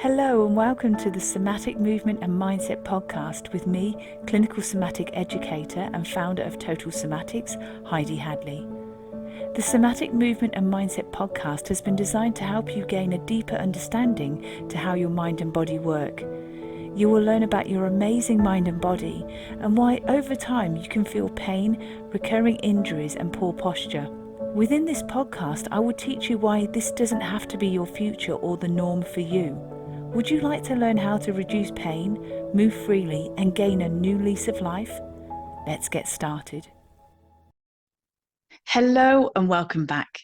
Hello and welcome to the Somatic Movement and Mindset podcast with me, Clinical Somatic Educator and founder of Total Somatics, Heidi Hadley. The Somatic Movement and Mindset podcast has been designed to help you gain a deeper understanding to how your mind and body work. You will learn about your amazing mind and body and why over time you can feel pain, recurring injuries and poor posture. Within this podcast, I will teach you why this doesn't have to be your future or the norm for you. Would you like to learn how to reduce pain, move freely, and gain a new lease of life? Let's get started. Hello and welcome back.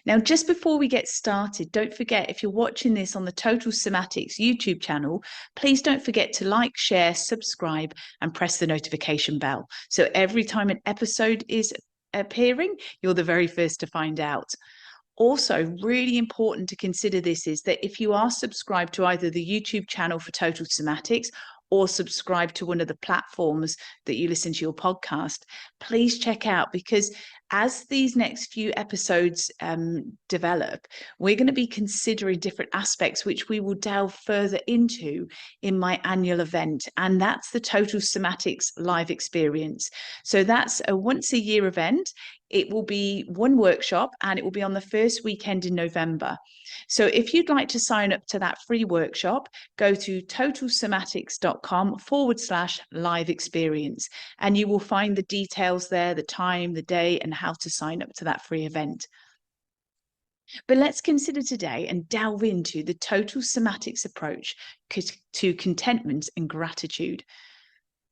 Now, just before we get started, don't forget, if you're watching this on the Total Somatics YouTube channel, please don't forget to like, share, subscribe, and press the notification bell. So every time an episode is appearing, you're the very first to find out. Also, really important to consider this is that if you are subscribed to either the YouTube channel for Total Somatics or subscribe to one of the platforms that you listen to your podcast, please check out, because as these next few episodes develop, we're going to be considering different aspects which we will delve further into in my annual event, and that's the Total Somatics live experience. So that's a once a year event. It will be one workshop and it will be on the first weekend in November. So if you'd like to sign up to that free workshop, go to totalsomatics.com/live experience, and you will find the details there, the time, the day, and how to sign up to that free event. But let's consider today and delve into the Total Somatics approach to contentment and gratitude.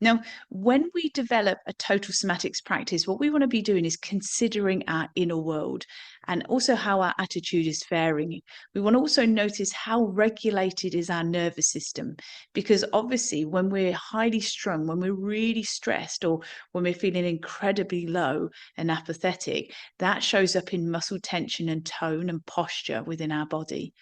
Now, when we develop a total somatics practice, what we want to be doing is considering our inner world and also how our attitude is faring. We want to also notice how regulated is our nervous system, because obviously when we're highly strung, when we're really stressed, or when we're feeling incredibly low and apathetic, that shows up in muscle tension and tone and posture within our body.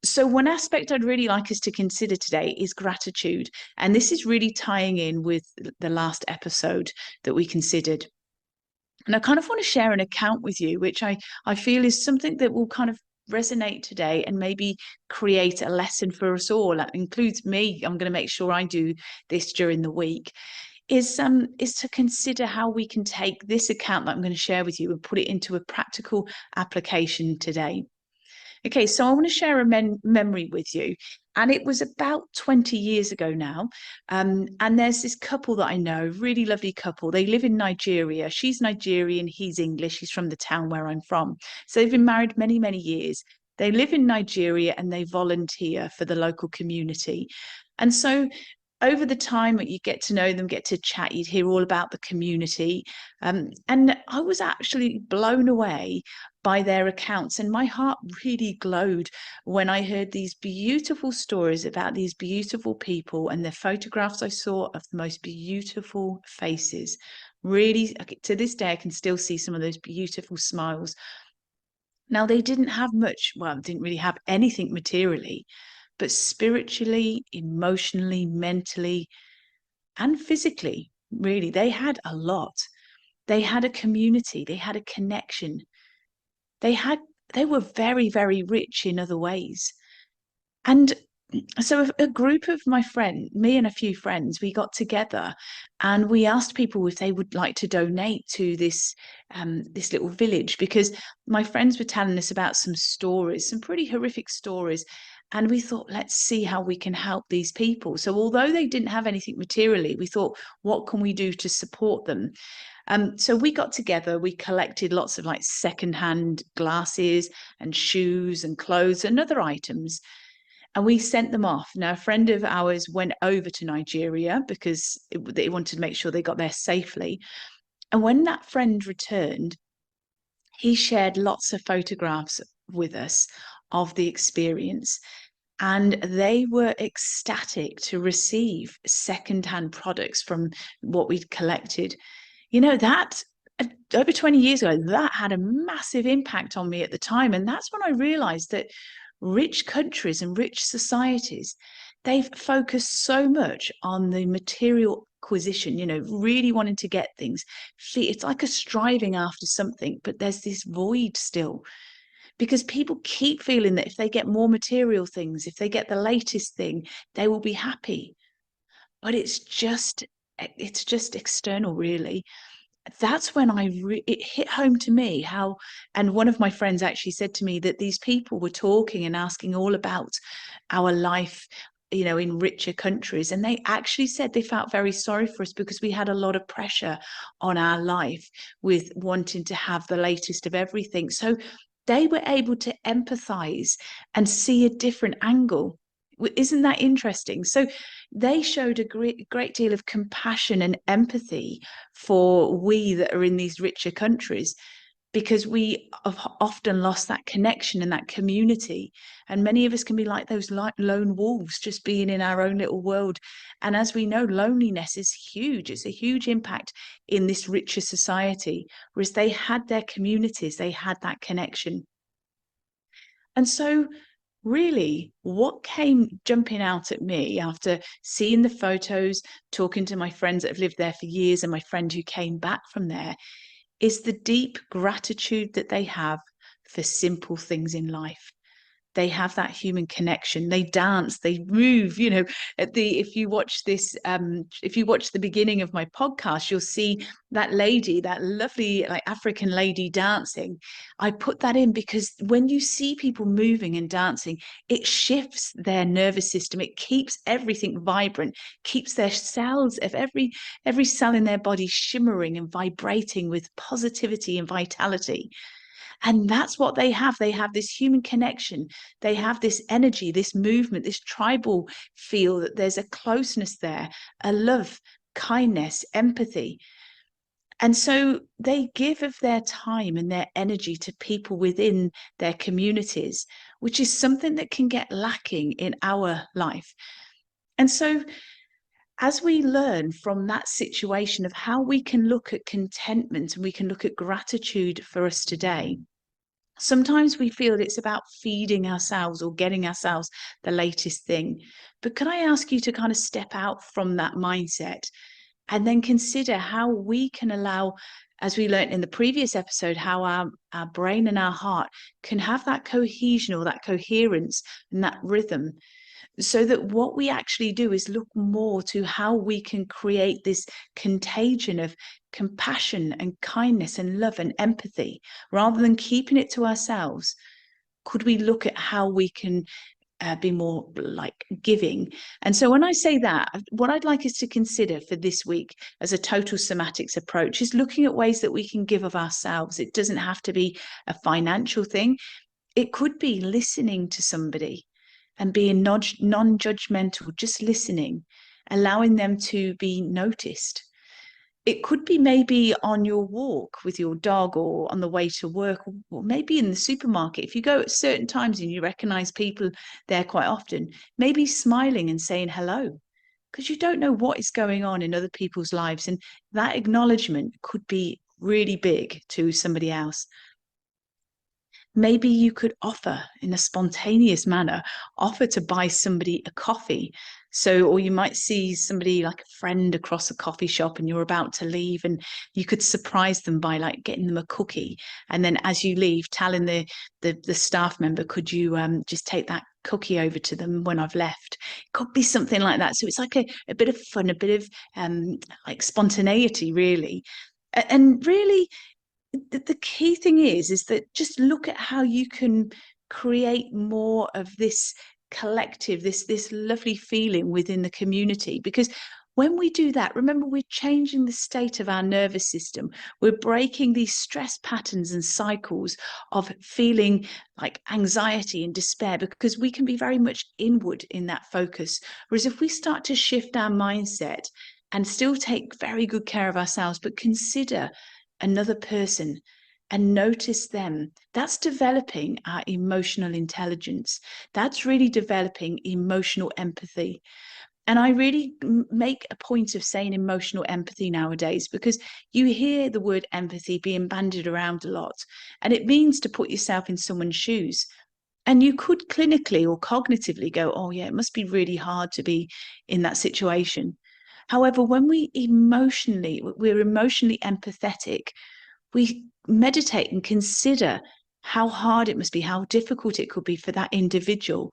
So one aspect I'd really like us to consider today is gratitude. And this is really tying in with the last episode that we considered. And I kind of want to share an account with you, which I feel is something that will kind of resonate today and maybe create a lesson for us all. That includes me. I'm going to make sure I do this during the week. Is to consider how we can take this account that I'm going to share with you and put it into a practical application today. Okay, so I want to share a memory with you. And it was about 20 years ago now. And there's this couple that I know, really lovely couple. They live in Nigeria. She's Nigerian, he's English. He's from the town where I'm from. So they've been married many, many years. They live in Nigeria and they volunteer for the local community. And so over the time that you get to know them, get to chat, you'd hear all about the community. And I was actually blown away by their accounts, and my heart really glowed when I heard these beautiful stories about these beautiful people and their photographs I saw of the most beautiful faces. Really, to this day, I can still see some of those beautiful smiles. Now, they didn't have much, well, didn't really have anything materially, but spiritually, emotionally, mentally, and physically, really, they had a lot. They had a community, they had a connection. They were very, very rich in other ways. And so a group of me and a few friends, we got together and we asked people if they would like to donate to this little village, because my friends were telling us about some stories, some pretty horrific stories. And we thought, let's see how we can help these people. So although they didn't have anything materially, we thought, what can we do to support them? So we got together, we collected lots of like secondhand glasses and shoes and clothes and other items, and we sent them off. Now, a friend of ours went over to Nigeria because they wanted to make sure they got there safely. And when that friend returned, he shared lots of photographs with us of the experience. And they were ecstatic to receive secondhand products from what we'd collected. You know, that over 20 years ago, that had a massive impact on me at the time. And that's when I realized that rich countries and rich societies, they've focused so much on the material acquisition, you know, really wanting to get things. It's like a striving after something, but there's this void still. because people keep feeling that if they get more material things, if they get the latest thing, they will be happy. But it's just external, really. That's when it hit home to me how, and one of my friends actually said to me that these people were talking and asking all about our life, in richer countries, and they actually said they felt very sorry for us because we had a lot of pressure on our life with wanting to have the latest of everything. So they were able to empathize and see a different angle. Isn't that interesting? So they showed a great deal of compassion and empathy for we that are in these richer countries, because we have often lost that connection and that community. And many of us can be like those lone wolves, just being in our own little world. And as we know, loneliness is huge. It's a huge impact in this richer society, whereas they had their communities, they had that connection. And so really, what came jumping out at me after seeing the photos, talking to my friends that have lived there for years, and my friend who came back from there, is the deep gratitude that they have for simple things in life. They have that human connection. They dance, they move. If you watch the beginning of my podcast, you'll see that lady, that lovely like African lady dancing. I put that in because when you see people moving and dancing, it shifts their nervous system. It keeps everything vibrant, keeps their cells of every cell in their body shimmering and vibrating with positivity and vitality. And that's what they have. They have this human connection. They have this energy, this movement, this tribal feel that there's a closeness there, a love, kindness, empathy. And so they give of their time and their energy to people within their communities, which is something that can get lacking in our life. And so as we learn from that situation of how we can look at contentment and we can look at gratitude for us today, sometimes we feel it's about feeding ourselves or getting ourselves the latest thing. But can I ask you to kind of step out from that mindset and then consider how we can allow, as we learned in the previous episode, how our brain and our heart can have that cohesion or that coherence and that rhythm, so that what we actually do is look more to how we can create this contagion of compassion and kindness and love and empathy rather than keeping it to ourselves. Could we look at how we can be more like giving? And so when I say that, what I'd like us to consider for this week as a total somatics approach is looking at ways that we can give of ourselves. It doesn't have to be a financial thing. It could be listening to somebody and being non-judgmental, just listening, allowing them to be noticed. It could be maybe on your walk with your dog or on the way to work, or maybe in the supermarket. If you go at certain times and you recognize people there quite often, maybe smiling and saying hello, because you don't know what is going on in other people's lives. And that acknowledgement could be really big to somebody else. Maybe you could offer in a spontaneous manner, offer to buy somebody a coffee. So, or you might see somebody like a friend across a coffee shop and you're about to leave, and you could surprise them by like getting them a cookie. And then as you leave, telling the staff member, could you just take that cookie over to them when I've left? It could be something like that. So it's like a bit of fun, a bit of like spontaneity, really. And really, the key thing is that just look at how you can create more of this collective, this lovely feeling within the community. Because when we do that, remember, we're changing the state of our nervous system. We're breaking these stress patterns and cycles of feeling like anxiety and despair, because we can be very much inward in that focus. Whereas if we start to shift our mindset and still take very good care of ourselves, but consider another person and notice them, that's developing our emotional intelligence. That's really developing emotional empathy. And I really make a point of saying emotional empathy nowadays, because you hear the word empathy being bandied around a lot, and it means to put yourself in someone's shoes. And you could clinically or cognitively go, oh yeah, it must be really hard to be in that situation. However, when we're emotionally empathetic, we meditate and consider how hard it must be, how difficult it could be for that individual.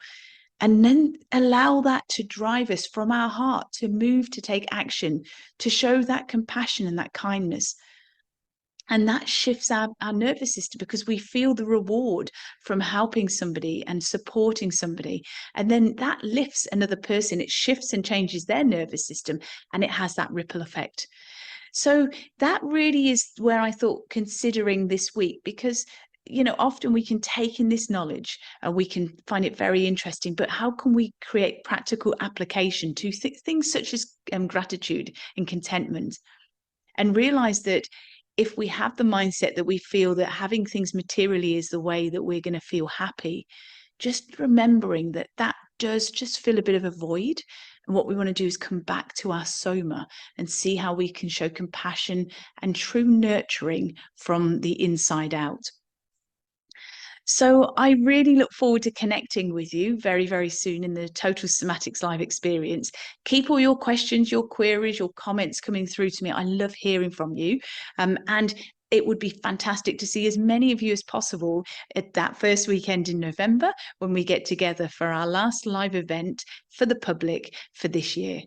And then allow that to drive us from our heart to move, to take action, to show that compassion and that kindness. And that shifts our nervous system, because we feel the reward from helping somebody and supporting somebody. And then that lifts another person. It shifts and changes their nervous system, and it has that ripple effect. So that really is where I thought considering this week, because often we can take in this knowledge and we can find it very interesting, but how can we create practical application to things such as gratitude and contentment, and realize that if we have the mindset that we feel that having things materially is the way that we're going to feel happy, just remembering that that does just fill a bit of a void. And what we want to do is come back to our soma and see how we can show compassion and true nurturing from the inside out. So I really look forward to connecting with you very, very soon in the Total Somatics live experience. Keep all your questions, your queries, your comments coming through to me. I love hearing from you. And it would be fantastic to see as many of you as possible at that first weekend in November, when we get together for our last live event for the public for this year.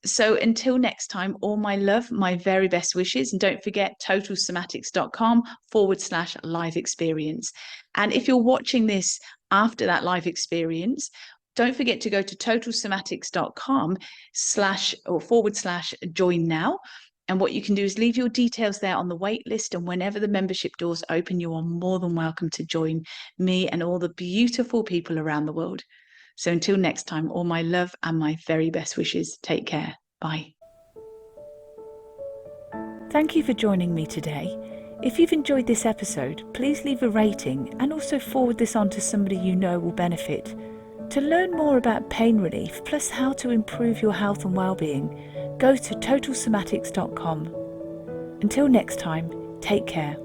So until next time, all my love, my very best wishes. And don't forget totalsomatics.com/live experience. And if you're watching this after that live experience, don't forget to go to totalsomatics.com/join now. And what you can do is leave your details there on the wait list. And whenever the membership doors open, you are more than welcome to join me and all the beautiful people around the world. So until next time, all my love and my very best wishes. Take care. Bye. Thank you for joining me today. If you've enjoyed this episode, please leave a rating and also forward this on to somebody you know will benefit. To learn more about pain relief, plus how to improve your health and well-being, go to totalsomatics.com. Until next time, take care.